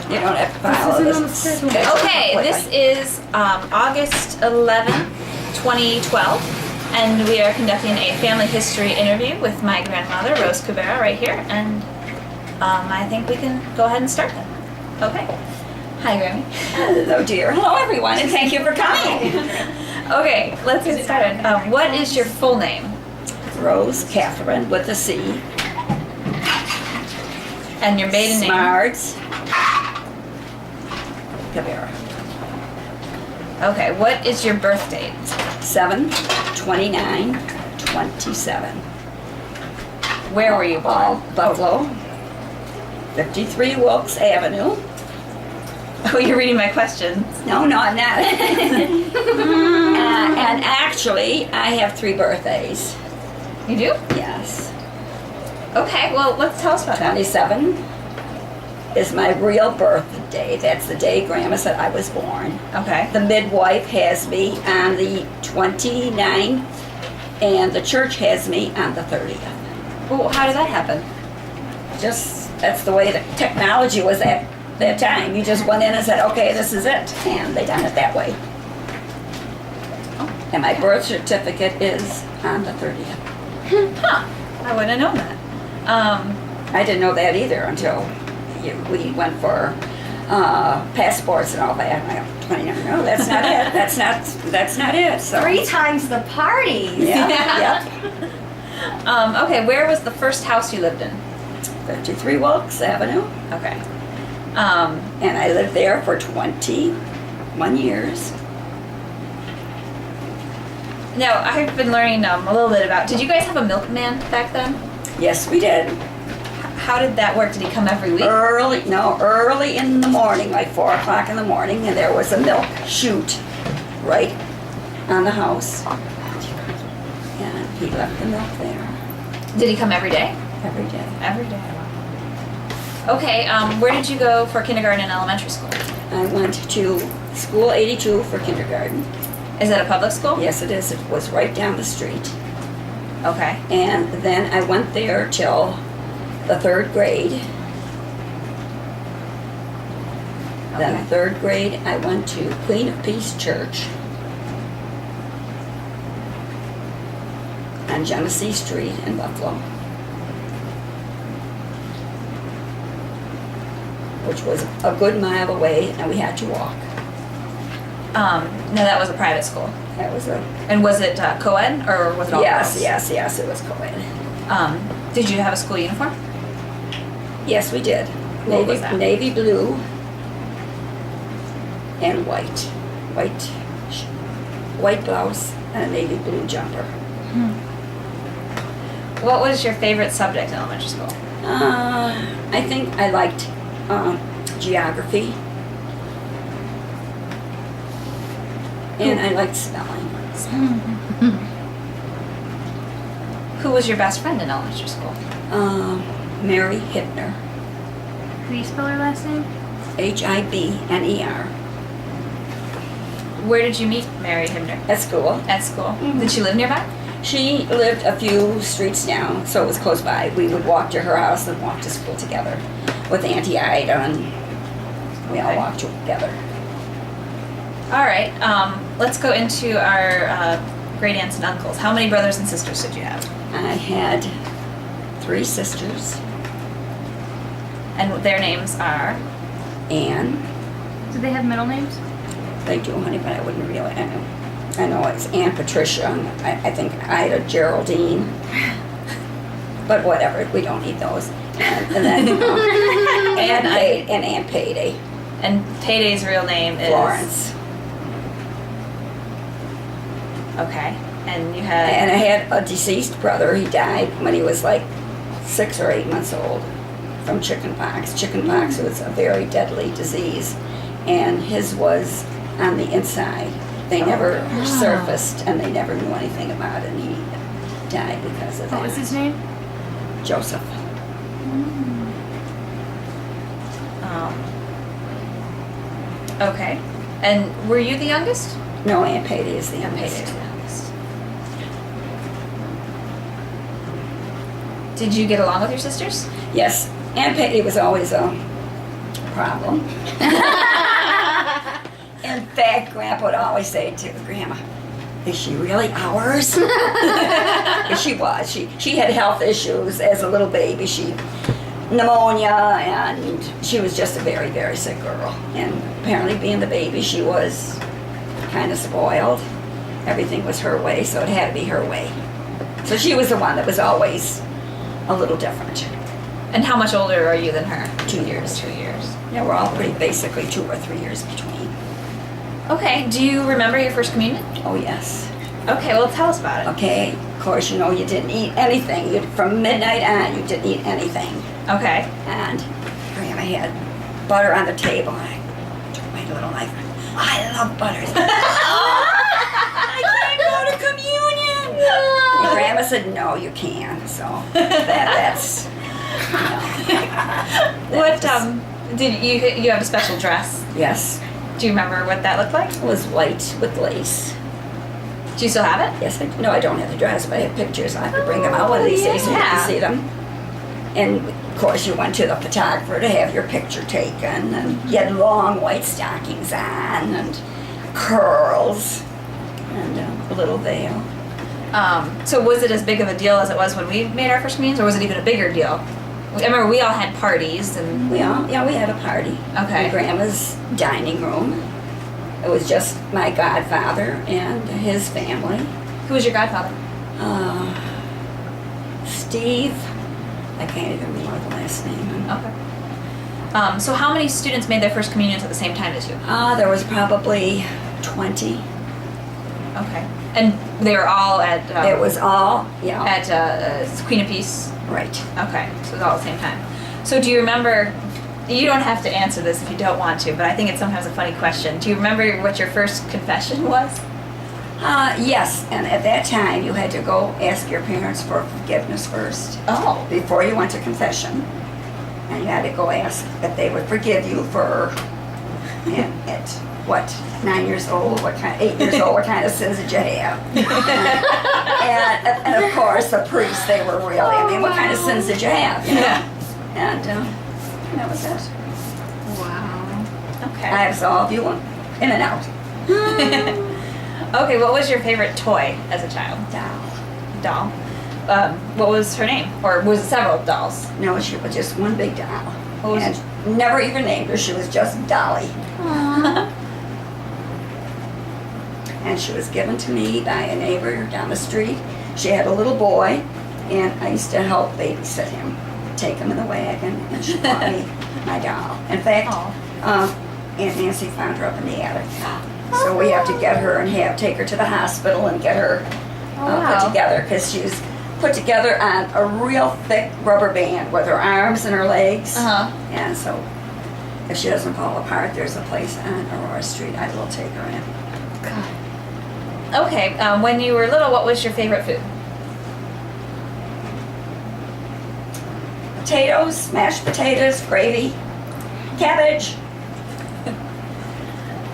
You don't have to follow This isn't on the this. schedule. schedule Okay, this completely. is August 11th, 2012, and we are conducting a family history interview with my grandmother, Rose Cubera, right here, and I think we can go ahead and start then. Okay. Hi, Grammy. Hello, dear. Hello, everyone, and thank you for coming. Okay, let's get started. What is your full name? Rose Catherine with a C. And your maiden name? Smarts. Cubera. Okay, what is your birth date? 7/29/27. Where were you born? Buffalo. 53 Wilkes Avenue. Oh, you're reading my questions. No, I'm not. And actually, I have 3 birthdays. You do? Yes. Okay, well, let's tell us about that. 27 is my real birthday. That's the day Grandma said I was born. Okay. The midwife has me on the 29th, and the church has me on the 30th. Well, how did that happen? Just, that's the way the technology was at that time. You just went in and said, okay, this is it. And they done it that way. And my birth certificate is on the 30th. Huh. I wouldn't have known that. I didn't know that either until we went for passports and all that. And I go, 29, no, that's not it. That's not it. So 3 times the parties. yeah. Okay, where was the first house you lived in? 53 Wilkes Avenue. Okay. And I lived there for 21 years. Now, I've been learning a little bit about, did you guys have a milkman back then? Yes, we did. How did that work? Did he come every week? Early in the morning, like 4 o'clock in the morning, and there was a milk chute right on the house. And he left the milk there Did he come every day? every day. Every day. Okay, where did you go for kindergarten and elementary school? I went to School 82 for kindergarten. Is that a public school? Yes, it is. It was right down the street. Okay. And then I went there till the 3rd grade. Then Okay. 3rd grade, I went to Queen of Peace Church on Genesee Street in Buffalo, which was a good mile away, and we had to walk. No, that was a private school. That was a And was it co-ed or was it all yes, girls? yes, it was co-ed. Did you have a school uniform? Yes, we did. What was that? Navy blue and white blouse and a navy blue jumper. What was your favorite subject in elementary school? I think I liked geography, and I liked spelling. Who was your best friend in elementary school? Mary Hibner, Can you spell her last name? Hibner, Where did you meet Mary Hibner? at school. At school. Did she live nearby? She lived a few streets down, so it was close by. We would walk to her house and walk to school together with Auntie Ida, and we all Okay. walked together. All right. Let's go into our great aunts and uncles. How many brothers and sisters did you have? I had 3 sisters, And their names are? Anne. Do they have middle names? They do, honey, but I wouldn't really. I know it's Aunt Patricia. And I think Ida Geraldine. But whatever, we don't need those. And then Aunt Payday. And Payday's real name is? Florence. Okay. And you had? And I had a deceased brother. He died when he was like 6 or 8 months old from chickenpox. Chickenpox was a very deadly disease, and his was on the inside. They never surfaced, and they never knew anything about it, and he died because of that. What was his name? Joseph. Okay. And were you the youngest? No, Aunt Payday is the Payday's youngest. the youngest. Did you get along with your sisters? Yes, Aunt Payday was always problem. In fact, Grandpa would always say to Grandma, is she really ours? 'Cause she was. She had health issues as a little baby. She pneumonia, and she was just a very, very sick girl. And apparently being the baby, she was kind of spoiled. Everything was her way, so it had to be her way. So she was the one that was always a little different. And how much older are you than her? 2 years. 2 years. Yeah, we're all pretty basically 2 or 3 years between. Okay, do you remember your first communion? Oh, yes. Okay, well, tell us about it. Okay, of course, you know, you didn't eat anything. From midnight on, you didn't eat anything. Okay. And Grandma had butter on the table. I took my little knife. I love butter. I can't go to communion. And Grandma said, no, you can. So that's, What, did you have a special dress? yes, Do you remember what that looked like? it was white with lace. Do you still have it? Yes, no, I don't have the dress, but I have pictures. I could bring them out one of these days so you yeah. can see them. And of course, you went to the photographer to have your picture taken, and you had long white stockings on, and curls, and a little veil. So was it as big of a deal as it was when we made our first communions, or was it even a bigger deal? I remember we all had parties and. We had a party. Okay. In Grandma's dining room. It was just my godfather and his family. Who was your godfather? Steve. I can't even remember the last name. Okay. So how many students made their first communions at the same time as you? There was probably 20. Okay. And they were all at. It was all, yeah. At Queen of Peace. Right. Okay, so it was all at the same time. So do you remember? You don't have to answer this if you don't want to, but I think it's sometimes a funny question. Do you remember what your first confession was? Yes, and at that time you had to go ask your parents for forgiveness first Oh. before you went to confession, and you had to go ask that they would forgive you for at what 9 years old, 8 years old, what kind of sins did you have? and of course the priests, they were really. I mean, what kind of sins did you have? You know? Yeah. And that was it. Wow. Okay. I absolved you in and out. Okay, what was your favorite toy as a child? Doll. What was her name? Or was it several dolls? No, she was just one big doll. What was And never even named her. She was just Dolly. And she was given to me by a neighbor down the street. She had a little boy, and I used to help babysit him, take him in the wagon, and she bought me my doll. In fact, Aunt Nancy found her up in the attic. So we have to get her and take her to the hospital and get her put together, because she was put together on a real thick rubber band with her arms and her legs. And so if she doesn't fall apart, there's a place on Aurora Street I will take her in. Okay, when you were little, what was your favorite food? Potatoes, mashed potatoes, gravy, cabbage,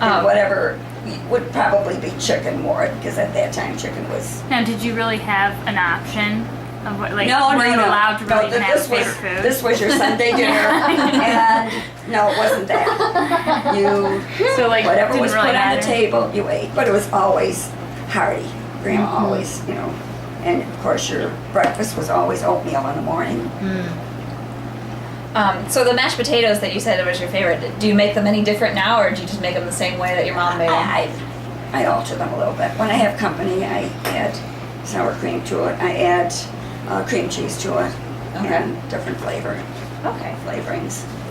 and whatever would probably be chicken more, because at that time chicken was. Now, did you really have an option of what, like, No, were you no. allowed to really have this favorite was, food? This was your Sunday dinner, and no, it wasn't that. You So, like, whatever didn't was really put on the matter? table, you ate, but it was always hearty. Grandma always, and of course your breakfast was always oatmeal in the morning. So the mashed potatoes that you said was your favorite, do you make them any different now, or do you just make them the same way that your mom made them? I alter them a little bit. When I have company, I add sour cream to it. I add cream cheese to it, and different flavorings.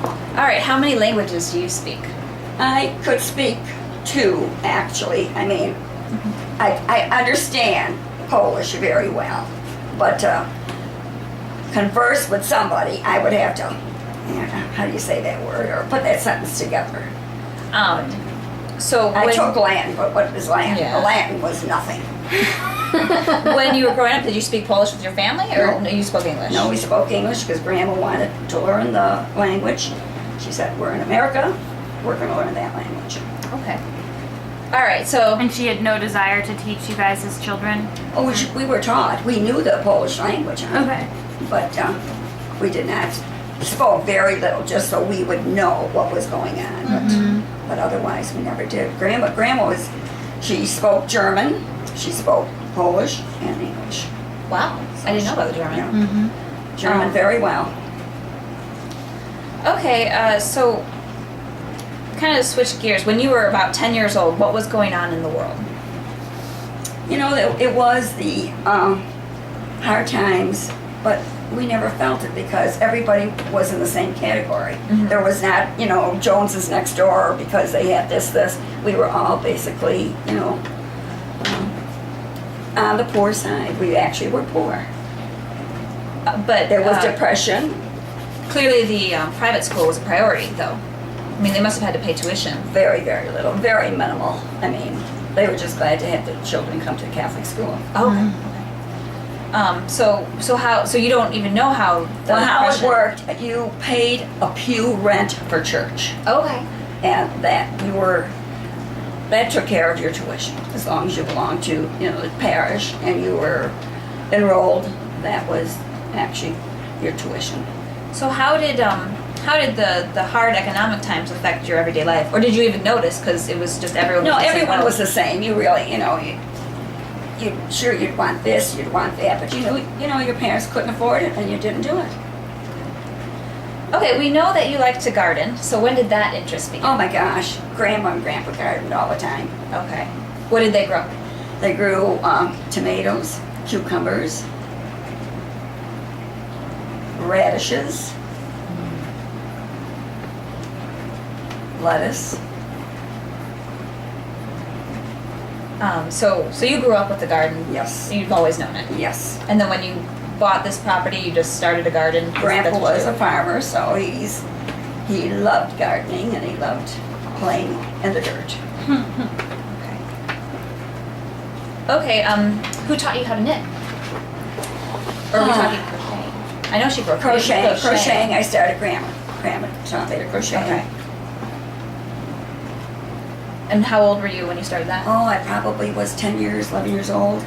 All right, how many languages do you speak? I could speak 2, actually. I mean, I understand Polish very well, but converse with somebody, I would have to, how do you say that word, or put that sentence together. So I took Latin, but what is Latin? Yeah. Latin was nothing. when you were growing up, did you speak Polish with your family, or no, you spoke English? No, we spoke English because Grandma wanted to learn the language. She said, we're in America, we're going to learn that language. Okay. All right, so And she had no desire to teach you guys as children? Oh, we were taught. We knew the Polish language, Okay. but we did not spoke very little, just so we would know what was going on. But otherwise, we never did. Grandma she spoke German, she spoke Polish, and English. Wow, I didn't know about the German. Yeah. German Oh. very well. Okay, so kind of switch gears. When you were about 10 years old, what was going on in the world? You know, it was the hard times, but we never felt it because everybody was in the same category. There was not, you know, Joneses next door because they had this. We were all basically, you know, on the poor side. We actually were poor. But There was depression. clearly the private school was a priority, though. I mean, they must have had to pay tuition. Very, very little. Very minimal. I mean, they were just glad to have the children come to Catholic school. Okay. So you don't even know how the Well, how it depression- worked, you paid a pew rent for church. Okay. And that took care of your tuition. As long as you belonged to, you know, the parish and you were enrolled, that was actually your tuition. So how did the hard economic times affect your everyday life, or did you even notice because it was just everyone? No, was the same everyone boat? was the same. You really, you know, you'd want this, you'd want that, but you know, your parents couldn't afford it and you didn't do it. Okay, we know that you like to garden. So when did that interest begin? Oh my gosh, Grandma and Grandpa gardened all the time. Okay. What did they grow? They grew tomatoes, cucumbers, radishes, lettuce. So you grew up with the garden. Yes. You've always known it. Yes. And then when you bought this property, you just started a garden. Grandpa That's what was you a do. farmer, so he loved gardening and he loved playing in the dirt. Okay. Who taught you how to knit? Or are we talking crocheting? I know she broke Crocheting. I started Grandma taught me to crochet. Okay. And how old were you when you started that? Oh, I probably was 10 years, 11 years old.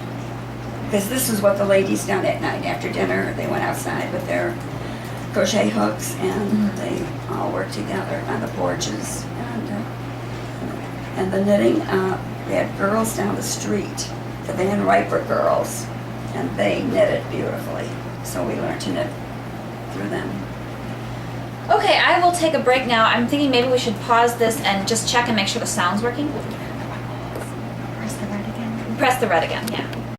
Because this is what the ladies done at night after dinner. They went outside with their crochet hooks and they all worked together on the porches. And the knitting, we had girls down the street, the Van Riper girls, and they knitted beautifully. So we learned to knit through them. Okay, I will take a break now. I'm thinking maybe we should pause this and just check and make sure the sound's working. Press the red again. Press the red again, yeah.